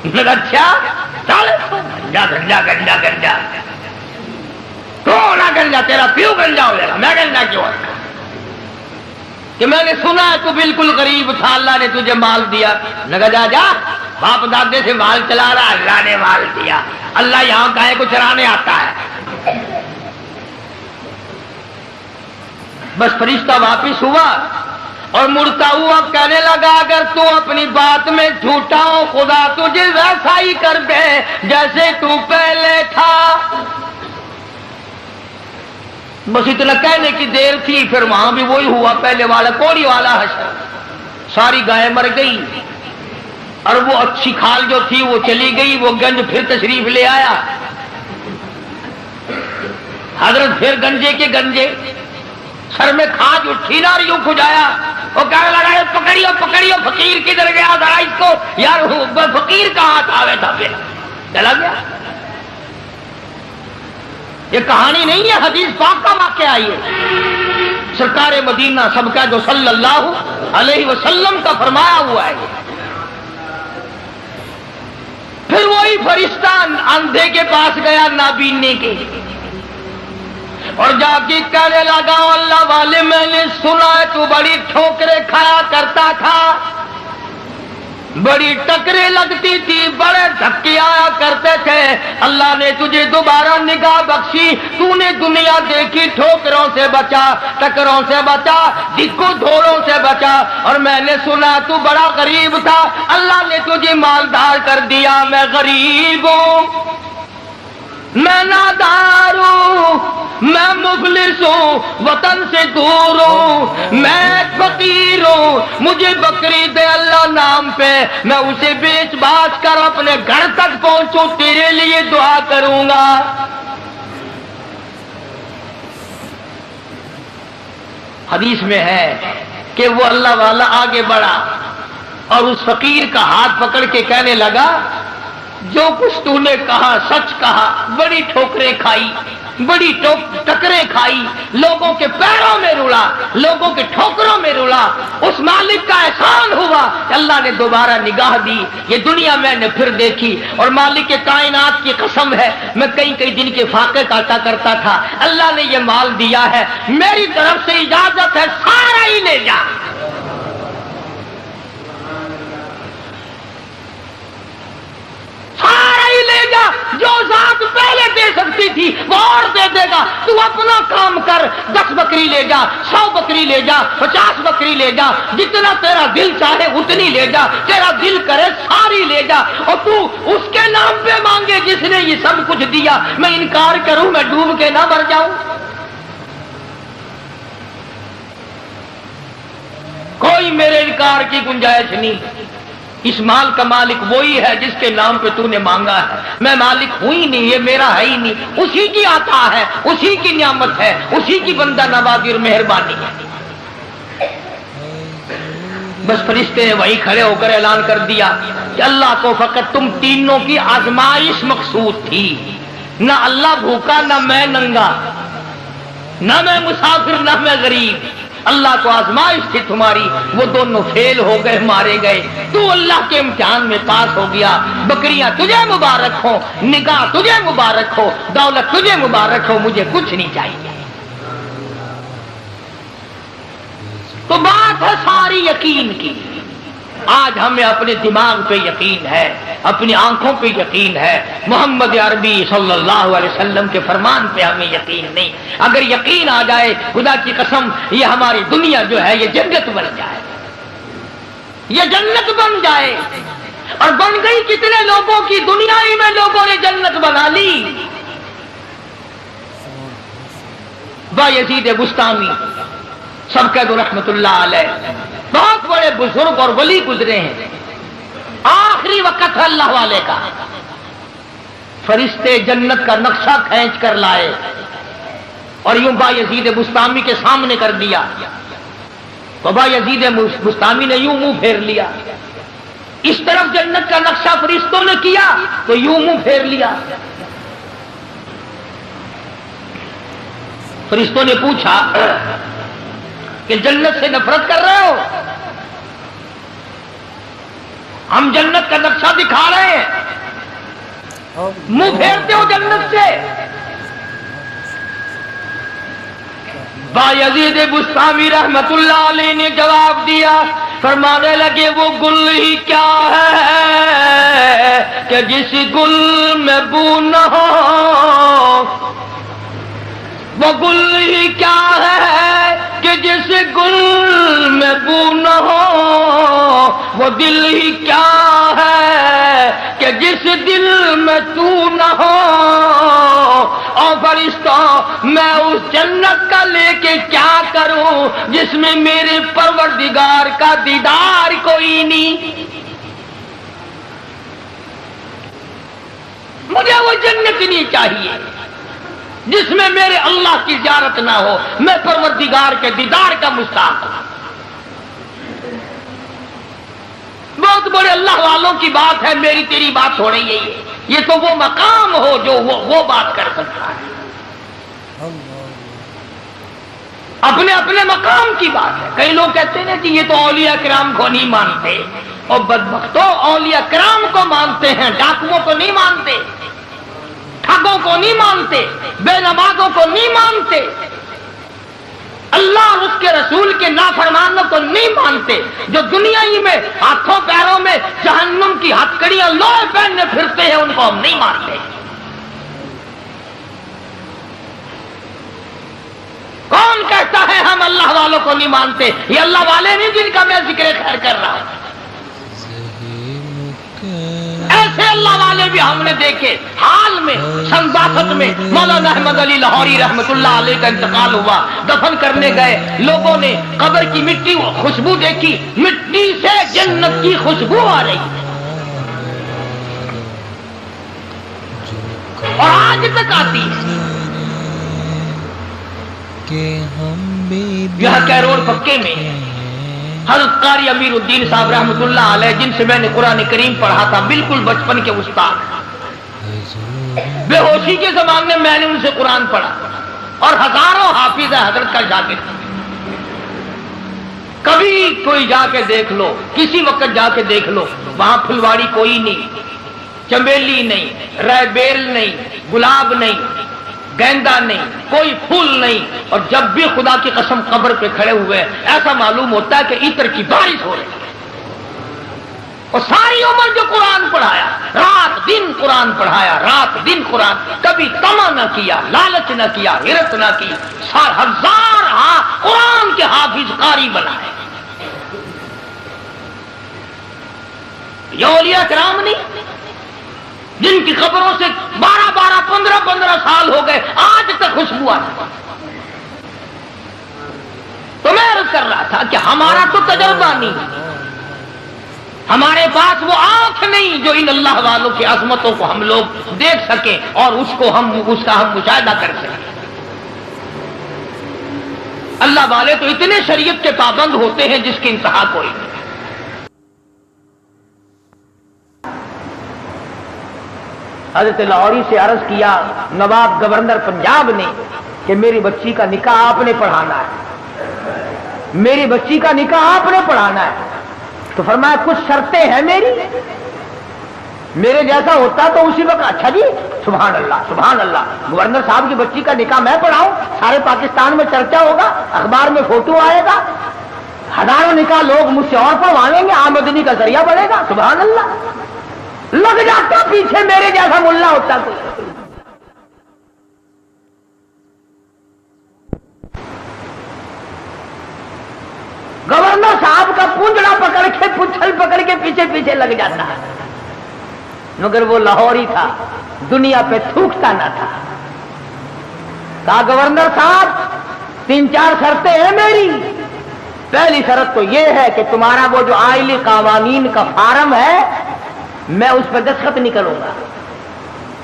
اچھا چل گنجا گنجا گنجا گنجا تو نہ گنجا، تیرا پیو گنجا ہو جائے گا. میں گنجا کیوں ہے کہ میں نے سنا ہے تو بالکل غریب تھا، اللہ نے تجھے مال دیا. لگا جا جا باپ دادے سے مال چلا رہا، اللہ نے مال دیا. اللہ یہاں گائے کو چرانے آتا ہے. بس فرشتہ واپس ہوا اور مڑتا ہوا کہنے لگا اگر تو اپنی بات میں جھوٹا ہو خدا تجھے ویسا ہی کر دے جیسے تو پہلے تھا. بس اتنا کہنے کی دیر تھی، پھر وہاں بھی وہی ہوا پہلے والا کوڑی والا حشر. ساری گائے مر گئی اور وہ اچھی کھال جو تھی وہ چلی گئی. وہ گنج پھر تشریف لے آیا، حضرت پھر گنجے کے گنجے، سر میں کھاج اٹھی نا اور یوں کھجایا. وہ کہنے لگا پکڑیو پکڑیو، فقیر کدھر گیا ذرا اس کو، یار فقیر کہاں تھا تھا پھر چلا گیا. یہ کہانی نہیں ہے، حدیث پاک کا واقعہ ہے. یہ سرکار مدینہ سب کا جو صلی اللہ علیہ وسلم کا فرمایا ہوا ہے. پھر وہی فرشتہ اندھے کے پاس گیا نابینے کے، اور جا کے کہنے لگا اللہ والے میں نے سنا ہے تو بڑی ٹھوکریں کھایا کرتا تھا، بڑی ٹکریں لگتی تھی، بڑے دھکے آیا کرتے تھے، اللہ نے تجھے دوبارہ نگاہ بخشی، تو نے دنیا دیکھی، ٹھوکروں سے بچا، ٹکروں سے بچا، دکو دھوڑوں سے بچا، اور میں نے سنا تو بڑا غریب تھا، اللہ نے تجھے مالدار کر دیا۔ میں غریب ہوں، میں نادار ہوں، میں مفلس ہوں، وطن سے دور ہوں، میں فقیر ہوں، مجھے بکری دے اللہ نام پہ، میں اسے بیچ باچ کر اپنے گھر تک پہنچوں، تیرے لیے دعا کروں گا۔ حدیث میں ہے کہ وہ اللہ والا آگے بڑھا اور اس فقیر کا ہاتھ پکڑ کے کہنے لگا، جو کچھ تو نے کہا سچ کہا، بڑی ٹھوکریں کھائی، بڑی ٹکریں کھائی، لوگوں کے پیروں میں رلا، لوگوں کے ٹھوکروں میں رلا، اس مالک کا احسان ہوا کہ اللہ نے دوبارہ نگاہ دی، یہ دنیا میں نے پھر دیکھی، اور مالک کے کائنات کی قسم ہے میں کئی دن کے فاقے کاٹا کرتا تھا، اللہ نے یہ مال دیا ہے، میری طرف سے اجازت ہے سارا ہی لے جا۔ سارا ہی لے جا، جو ذات پہلے دے سکتی تھی وہ اور دے دے گا، تو اپنا کام کر، 10 بکری لے جا، 100 بکری لے جا، 50 بکری لے جا، جتنا تیرا دل چاہے اتنی لے جا، تیرا دل کرے ساری لے جا، اور تو اس کے نام پہ مانگے جس نے یہ سب کچھ دیا، میں انکار کروں میں ڈوب کے نہ مر جاؤں؟ کوئی میرے انکار کی گنجائش نہیں۔ اس مال کا مالک وہی ہے جس کے نام پہ تو نے مانگا ہے، میں مالک ہوں ہی نہیں، یہ میرا ہے ہی نہیں، اسی کی عطا ہے، اسی کی نعمت ہے، اسی کی بندہ نوازی اور مہربانی ہے۔ بس فرشتے نے وہی کھڑے ہو کر اعلان کر دیا کہ اللہ کو فقط تم تینوں کی آزمائش مقصود تھی، نہ اللہ بھوکا، نہ میں ننگا، نہ میں مسافر، نہ میں غریب، اللہ کو آزمائش تھی تمہاری، وہ دونوں فیل ہو گئے، مارے گئے، تو اللہ کے امتحان میں پاس ہو گیا، بکریاں تجھے مبارک ہو، نگاہ تجھے مبارک ہو، دولت تجھے مبارک ہو، مجھے کچھ نہیں چاہیے۔ تو بات ہے ساری یقین کی۔ آج ہمیں اپنے دماغ پہ یقین ہے، اپنی آنکھوں پہ یقین ہے، محمد عربی صلی اللہ علیہ وسلم کے فرمان پہ ہمیں یقین نہیں۔ اگر یقین آ جائے خدا کی قسم، یہ ہماری دنیا جو ہے یہ جنت بن جائے، یہ جنت بن جائے، اور بن گئی کتنے لوگوں کی، دنیا ہی میں لوگوں نے جنت بنا لی۔ بایزید بستامی سب کہہ دو رحمت اللہ علیہ، بہت بڑے بزرگ اور ولی گزرے ہیں، آخری وقت ہے اللہ والے کا، فرشتے جنت کا نقشہ کھینچ کر لائے اور یوں بایزید بستامی کے سامنے کر دیا، تو بایزید بستامی نے یوں منہ پھیر لیا، اس طرف جنت کا نقشہ فرشتوں نے کیا تو یوں منہ پھیر لیا۔ فرشتوں نے پوچھا کہ جنت سے نفرت کر رہے ہو؟ ہم جنت کا نقشہ دکھا رہے ہیں، منہ پھیرتے ہو جنت سے؟ بایزید بستامی رحمت اللہ علیہ نے جواب دیا، فرمانے لگے وہ گل ہی کیا ہے کہ جس گل میں بو نہ ہو، وہ گل ہی کیا ہے کہ جس گل میں بو نہ ہو، وہ دل ہی کیا ہے کہ جس دل میں تو نہ ہو، اور فرشتوں میں اس جنت کا لے کے کیا کروں جس میں میرے پروردگار کا دیدار کوئی نہیں؟ مجھے وہ جنت نہیں چاہیے جس میں میرے اللہ کی زیارت نہ ہو، میں پروردگار کے دیدار کا مستحق ہوں۔ بہت بڑے اللہ والوں کی بات ہے، میری تیری بات ہو رہی ہے، یہ تو وہ مقام ہو جو وہ بات کر سکتا ہے، اپنے اپنے مقام کی بات ہے۔ کئی لوگ کہتے ہیں کہ یہ تو اولیاء کرام کو نہیں مانتے، اور بدبختوں اولیاء کرام کو مانتے ہیں، ڈاکوؤں کو نہیں مانتے، ٹھگوں کو نہیں مانتے، بے نمازوں کو نہیں مانتے، اللہ اور اس کے رسول کے نافرمانوں کو نہیں مانتے، جو دنیا ہی میں ہاتھوں پیروں میں جہنم کی ہتکڑیاں لوہے پہننے پھرتے ہیں، ان کو ہم نہیں مانتے۔ کون کہتا ہے ہم اللہ والوں کو نہیں مانتے؟ یہ اللہ والے نہیں جن کا میں ذکر خیر کر رہا ہوں، ایسے اللہ والے بھی ہم نے دیکھے۔ حال میں سن 62 میں مولانا احمد علی لاہوری رحمت اللہ علیہ کا انتقال ہوا، دفن کرنے گئے، لوگوں نے قبر کی مٹی خوشبو دیکھی، مٹی سے جنت کی خوشبو آ رہی، اور آج تک آتی ہے۔ یہاں کیرول پکے میں حضرت قاری امیر الدین صاحب رحمۃ اللہ علیہ، جن سے میں نے قرآن کریم پڑھا تھا، بالکل بچپن کے استاد، بے ہوشی کے زمانے میں نے ان سے قرآن پڑھا، اور ہزاروں حافظ حضرت کا شاگرد۔ کبھی کوئی جا کے دیکھ لو، کسی وقت جا کے دیکھ لو، وہاں پھلواڑی کوئی نہیں، چمیلی نہیں، ریبیل نہیں، گلاب نہیں، گیندا نہیں، کوئی پھول نہیں، اور جب بھی خدا کی قسم قبر پہ کھڑے ہوئے ایسا معلوم ہوتا ہے کہ عطر کی بارش ہو رہی ہے۔ اور ساری عمر جو قرآن پڑھایا، رات دن قرآن پڑھایا، رات دن قرآن، کبھی طمع نہ کیا، لالچ نہ کیا، ہرس نہ کی، ہزار قرآن کے حافظ قاری بنائے۔ یہ اولیاء کرام نہیں جن کی خبروں سے 12 15 سال ہو گئے، آج تک خوشبو آتی۔ تو میں عرض کر رہا تھا کہ ہمارا تو تجربہ نہیں، ہمارے پاس وہ آنکھ نہیں جو ان اللہ والوں کی عظمتوں کو ہم لوگ دیکھ سکیں اور اس کا ہم مشاہدہ کر سکیں۔ اللہ والے تو اتنے شریعت کے پابند ہوتے ہیں جس کی انتہا کوئی نہیں۔ حضرت لاہوری سے عرض کیا نواب گورنر پنجاب نے کہ میری بچی کا نکاح آپ نے پڑھانا ہے، میری بچی کا نکاح آپ نے پڑھانا ہے۔ تو فرمایا کچھ شرطیں ہیں میری، میرے جیسا ہوتا تو اسی وقت اچھا جی سبحان اللہ سبحان اللہ، گورنر صاحب کی بچی کا نکاح میں پڑھاؤں، سارے پاکستان میں چرچا ہوگا، اخبار میں فوٹو آئے گا، ہزاروں نکاح لوگ مجھ سے اور پڑھوائیں گے، آمدنی کا ذریعہ بڑھے گا، سبحان اللہ۔ لگ جاتا پیچھے میرے جیسا ملا ہوتا کوئی۔ گورنر صاحب کا پونجڑا پکڑ کے پچھل پکڑ کے پیچھے پیچھے لگ جاتا، مگر وہ لاہوری تھا، دنیا پہ تھوکتا نہ تھا۔ کہا گورنر صاحب 3-4 شرطیں ہیں میری، پہلی شرط تو یہ ہے کہ تمہارا وہ جو آئلی قوانین کا فارم ہے میں اس پہ دستخط نہیں کروں گا،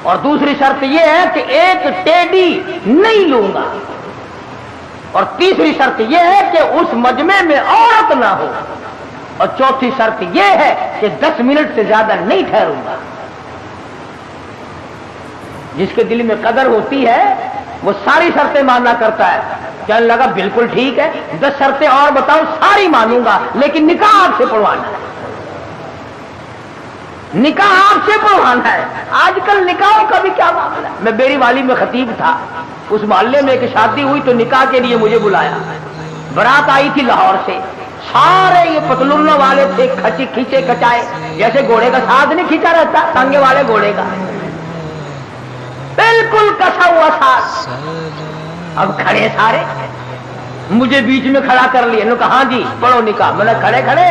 اور دوسری شرط یہ ہے کہ ایک ٹیڈی نہیں لوں گا، اور تیسری شرط یہ ہے کہ اس مجمع میں عورت نہ ہو، اور چوتھی شرط یہ ہے کہ 10 منٹ سے زیادہ نہیں ٹھہروں گا۔ جس کے دل میں قدر ہوتی ہے وہ ساری شرطیں ماننا کرتا ہے۔ کہنے لگا بالکل ٹھیک ہے، 10 شرطیں اور بتاؤ، ساری مانوں گا، لیکن نکاح آپ سے پڑھوانا ہے، نکاح آپ سے پڑھوانا ہے۔ آج کل نکاحوں کا بھی کیا معاملہ ہے۔ میں بیری والی میں خطیب تھا، اس محلے میں ایک شادی ہوئی تو نکاح کے لیے مجھے بلایا، برات آئی تھی لاہور سے، سارے یہ پتلونوں والے تھے، کھینچے کچائے، جیسے گھوڑے کا ساتھ نہیں کھینچا رہتا ٹانگے والے گھوڑے کا، بالکل کسا ہوا ساتھ۔ اب کھڑے سارے، مجھے بیچ میں کھڑا کر لیا، انہوں نے کہا ہاں جی پڑھو نکاح۔ میں نے کھڑے کھڑے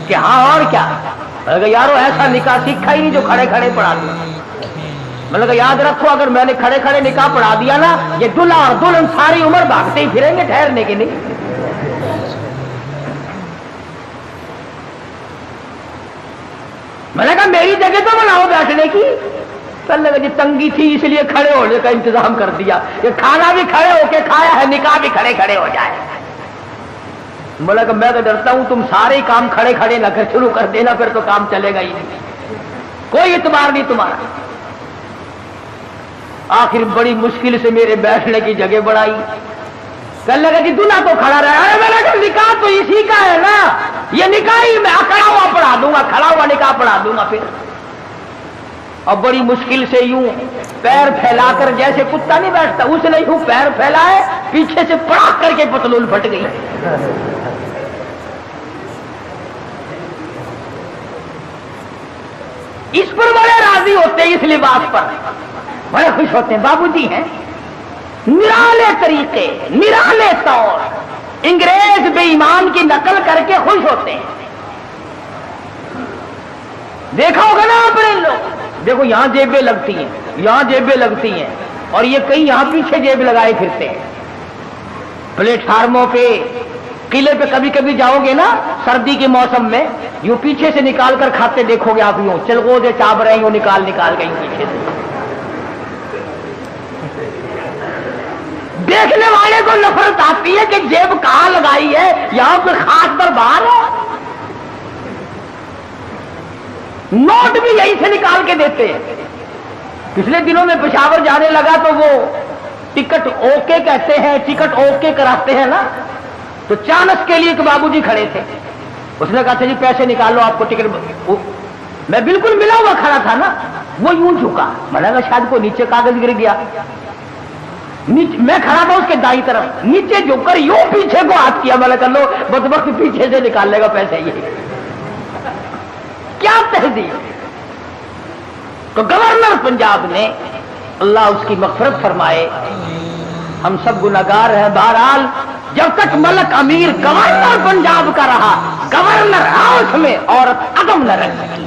کہ ہاں اور کیا؟ میں نے کہا یارو ایسا نکاح سیکھا ہی نہیں جو کھڑے کھڑے پڑھا دوں۔ میں نے کہا یاد رکھو اگر میں نے کھڑے کھڑے نکاح پڑھا دیا نا، یہ دلہا اور دلہن ساری عمر بھاگتے ہی پھریں گے، ٹھہرنے کے نہیں۔ میں نے کہا میری جگہ تو بناؤ بیٹھنے کی۔ کہنے لگا جی تنگی تھی اس لیے کھڑے ہونے کا انتظام کر دیا، یہ کھانا بھی کھڑے ہو کے کھایا ہے، نکاح بھی کھڑے کھڑے ہو جائے۔ بولا کہ میں تو ڈرتا ہوں تم سارے کام کھڑے کھڑے نہ کر شروع کر دینا، پھر تو کام چلے گا ہی نہیں، کوئی اعتبار نہیں تمہارا۔ آخر بڑی مشکل سے میرے بیٹھنے کی جگہ بڑھائی۔ کہنے لگا کہ دلہا تو کھڑا رہا ہے۔ میں نے کہا نکاح تو اسی کا ہے نا، یہ نکاح ہی میں کھڑا ہوا پڑھا دوں گا، کھڑا ہوا نکاح پڑھا دوں گا پھر۔ اور بڑی مشکل سے یوں پیر پھیلا کر، جیسے کتا نہیں بیٹھتا اس نے یوں پیر پھیلائے پیچھے سے پڑاخ کر کے پتلون پھٹ گئی. اس پر بڑے راضی ہوتے ہیں, اس لباس پر بڑے خوش ہوتے ہیں. بابو جی ہیں نرالے طریقے, نرالے طور, انگریز بے ایمان کی نقل کر کے خوش ہوتے ہیں. دیکھا ہوگا نا آپ نے لوگ, دیکھو یہاں جیبیں لگتی ہیں, یہاں جیبیں لگتی ہیں, اور یہ کئی یہاں پیچھے جیب لگائے پھرتے ہیں. پلیٹ فارموں پہ, قلعے پہ کبھی کبھی جاؤ گے نا سردی کے موسم میں, یوں پیچھے سے نکال کر کھاتے دیکھو گے آپ, یوں چلغوزے چاپ رہے ہیں, یوں نکال گئی پیچھے سے. دیکھنے والے کو نفرت آتی ہے کہ جیب کہاں لگائی ہے, یہاں پہ خاص پر باہر ہے. نوٹ بھی یہیں سے نکال کے دیتے ہیں. پچھلے دنوں میں پشاور جانے لگا تو وہ ٹکٹ اوکے کہتے ہیں, ٹکٹ اوکے کراتے ہیں نا, تو چانس کے لیے ایک بابو جی کھڑے تھے. اس نے کہا تھا جی پیسے نکالو آپ کو ٹکٹ. میں بالکل ملا ہوا کھڑا تھا نا, وہ یوں جھکا, میں نے کہا شاید کوئی نیچے کاغذ گر گیا. میں کھڑا تھا اس کے دائیں طرف, نیچے جھک کر یوں پیچھے کو ہاتھ کیا. میں نے کہا لو بدبخت پیچھے سے نکال لے گا پیسے. یہ کیا تہذیب. تو گورنر پنجاب نے, اللہ اس کی مغفرت فرمائے, ہم سب گناہگار ہیں, بہرحال جب تک ملک امیر گورنر پنجاب کا رہا, گورنر ہاؤس میں عورت قدم نہ رکھ سکی,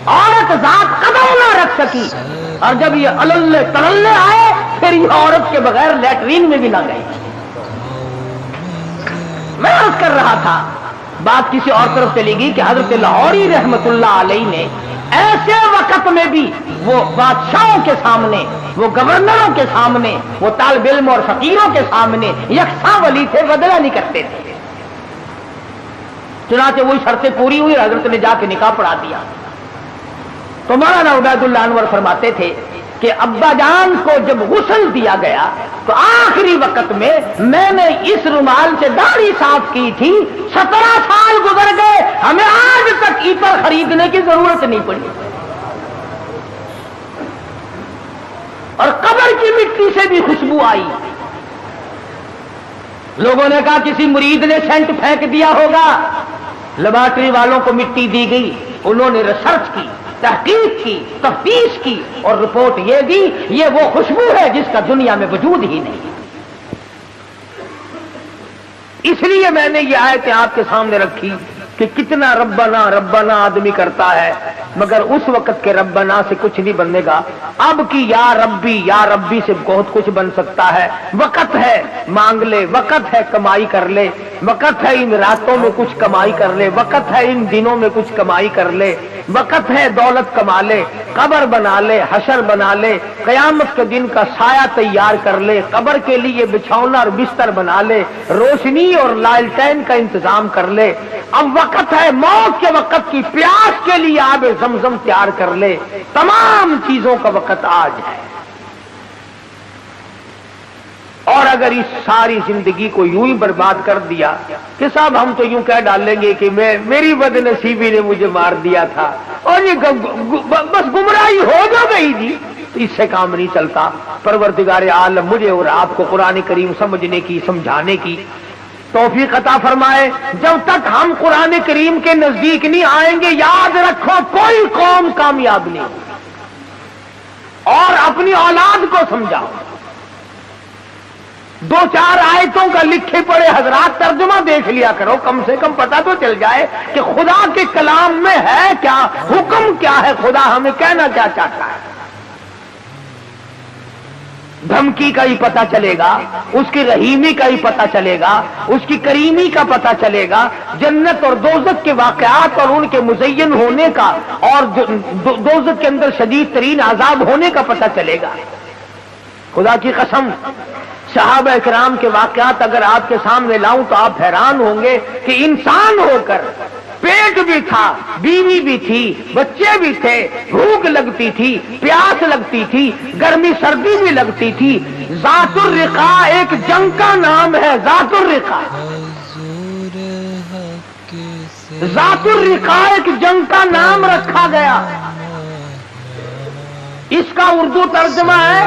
عورت ذات قدم نہ رکھ سکی. اور جب یہ اللے تللے آئے پھر یہ عورت کے بغیر لیٹرین میں بھی نہ گئی. میں عرض کر رہا تھا, بات کسی اور طرف چلی گئی کہ حضرت لاہوری رحمت اللہ علیہ نے ایسے وقت میں بھی وہ بادشاہوں کے سامنے, وہ گورنروں کے سامنے, وہ طالب علم اور فقیروں کے سامنے یکساں ولی تھے, بدلہ نہیں کرتے تھے. چنانچہ وہی شرطیں پوری ہوئی, حضرت نے جا کے نکاح پڑھا دیا. تو مولانا عبید اللہ انور فرماتے تھے کہ ابا جان کو جب غسل دیا گیا تو آخری وقت میں نے اس رومال سے داڑھی صاف کی تھی, 17 سال گزر گئے, ہمیں آج تک عطر خریدنے کی ضرورت نہیں پڑی. اور قبر کی مٹی سے بھی خوشبو آئی. لوگوں نے کہا کسی مرید نے سینٹ پھینک دیا ہوگا. لیبارٹری والوں کو مٹی دی گئی, انہوں نے ریسرچ کی, تحقیق کی, تفتیش کی, اور رپورٹ یہ دی یہ وہ خوشبو ہے جس کا دنیا میں وجود ہی نہیں. اس لیے میں نے یہ آیتیں آپ کے سامنے رکھی کہ کتنا ربنا ربنا آدمی کرتا ہے, مگر اس وقت کے ربنا سے کچھ نہیں بننے گا. اب کی یا ربی سے بہت کچھ بن سکتا ہے. وقت ہے مانگ لے, وقت ہے کمائی کر لے, وقت ہے ان راتوں میں کچھ کمائی کر لے, وقت ہے ان دنوں میں کچھ کمائی کر لے, وقت ہے دولت کما لے, قبر بنا لے, حشر بنا لے, قیامت کے دن کا سایہ تیار کر لے, قبر کے لیے بچھونا اور بستر بنا لے, روشنی اور لالٹین کا انتظام کر لے. اب وقت ہے موت کے وقت کی پیاس کے لیے آب زمزم تیار کر لے. تمام چیزوں کا وقت آج ہے. اور اگر اس ساری زندگی کو یوں ہی برباد کر دیا کہ صاحب ہم تو یوں کہہ ڈالیں گے کہ میری بد نصیبی نے مجھے مار دیا تھا, اور یہ بس گمراہی ہو جو گئی جی, اس سے کام نہیں چلتا. پروردگار عالم مجھے اور آپ کو قرآن کریم سمجھنے کی, سمجھانے کی توفیق عطا فرمائے. جب تک ہم قرآن کریم کے نزدیک نہیں آئیں گے, یاد رکھو کوئی قوم کامیاب نہیں. اور اپنی اولاد کو سمجھاؤ. 2-4 آیتوں کا لکھے پڑے حضرات ترجمہ دیکھ لیا کرو, کم سے کم پتہ تو چل جائے کہ خدا کے کلام میں ہے کیا, حکم کیا ہے, خدا ہمیں کہنا کیا چاہتا ہے. دھمکی کا ہی پتہ چلے گا, اس کی رحیمی کا ہی پتہ چلے گا, اس کی کریمی کا پتہ چلے گا, جنت اور دوزخ کے واقعات اور ان کے مزین ہونے کا, اور دوزخ کے اندر شدید ترین عذاب ہونے کا پتہ چلے گا. خدا کی قسم صحابہ کرام کے واقعات اگر آپ کے سامنے لاؤں تو آپ حیران ہوں گے کہ انسان ہو کر پیٹ بھی تھا, بیوی بھی تھی, بچے بھی تھے, بھوک لگتی تھی, پیاس لگتی تھی, گرمی سردی بھی لگتی تھی. ذات الرقا ایک جنگ کا نام ہے. ذات الرقا, ذات الرقا ایک جنگ کا نام رکھا گیا. اس کا اردو ترجمہ ہے